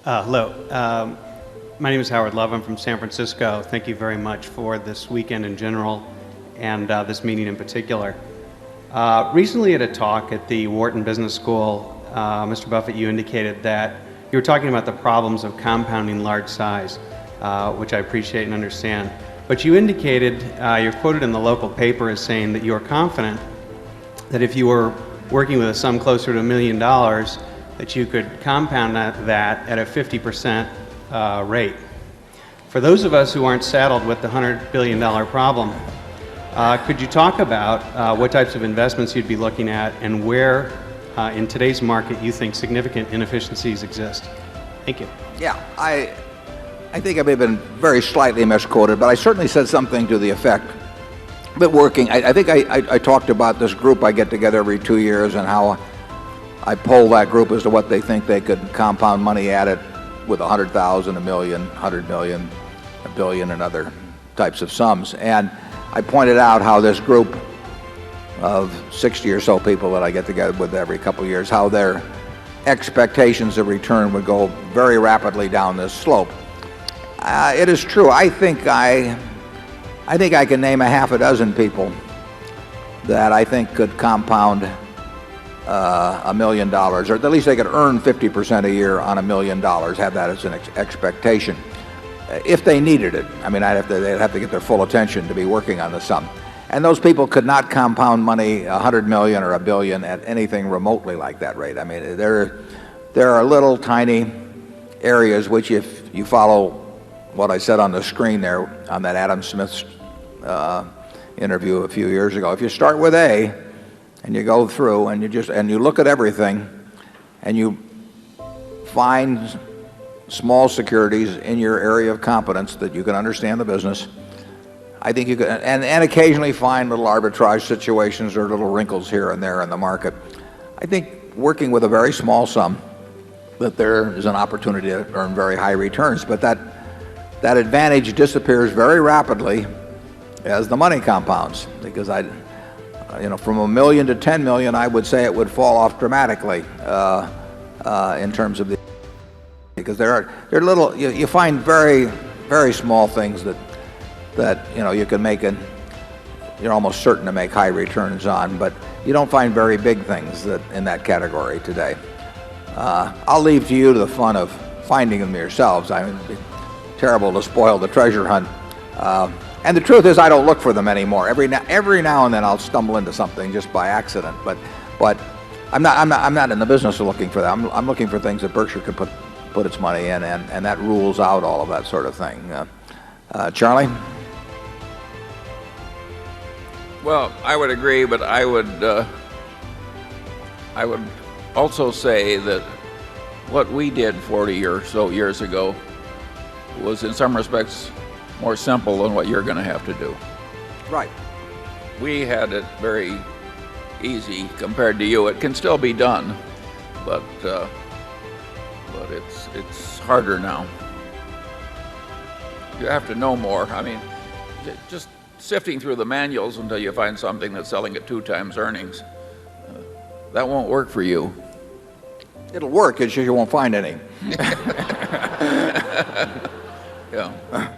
Hello. My name is Howard Love. I'm from San Francisco. Thank you very much for this weekend in general and this meeting in particular. Recently at a talk at the Wharton Business School, Mr. Buffett, you indicated that you were talking about the problems of compounding large size, which I appreciate and understand. But you indicated, you're quoted in the local paper as saying that you are confident that if you were working with a sum closer to $1 million, that you could compound that at a 50% rate. For those of us who aren't saddled with the $100 billion problem, could you talk about what types of investments you'd be looking at and where in today's market you think significant inefficiencies exist? Thank you. Yeah, I think I may have been very slightly misquoted, but I certainly said something to the effect that working. I think I talked about this group I get together every 2 years and how I poll that group as to what they think they could compound money at it with 100,000, a million, 100 million, a billion, and other types of sums. And I pointed out how this group of 60 or so people that I get together with every couple of years, how their expectations of return would go very rapidly down this slope. It is true. I think I can name a half a dozen people that I think could compound $1 million, or at least they could earn 50% a year on $1 million, have that as an expectation, if they needed it. I mean, they'd have to get their full attention to be working on the sum. And those people could not compound money 100 million or a billion at anything remotely like that rate. I mean, there are little tiny areas which, if you follow what I said on the screen there on that Adam Smith's interview a few years ago, if you start with A, and you go through and you look at everything and you find small securities in your area of competence that you can understand the business, I think you could, and occasionally find little arbitrage situations or little wrinkles here and there in the market. I think working with a very small sum, that there is an opportunity to earn very high returns, but that advantage disappears very rapidly as the money compounds, because from $1 million to 10 million, I would say it would fall off dramatically in terms of because there are little, you find very, very small things that you can make, and you're almost certain to make high returns on, but you don't find very big things in that category today. I'll leave to you the fun of finding them yourselves. I mean, it'd be terrible to spoil the treasure hunt. And the truth is, I don't look for them anymore. Every now and then I'll stumble into something just by accident, but I'm not in the business of looking for them. I'm looking for things that Berkshire could put its money in, and that rules out all of that sort of thing. Charlie? Well, I would agree, but I would also say that what we did 40 or so years ago was in some respects more simple than what you're going to have to do. Right. We had it very easy compared to you. It can still be done, but it's harder now. You have to know more. I mean, just sifting through the manuals until you find something that's selling at 2 times earnings, that won't work for you. It'll work, it's just you won't find any. Yeah.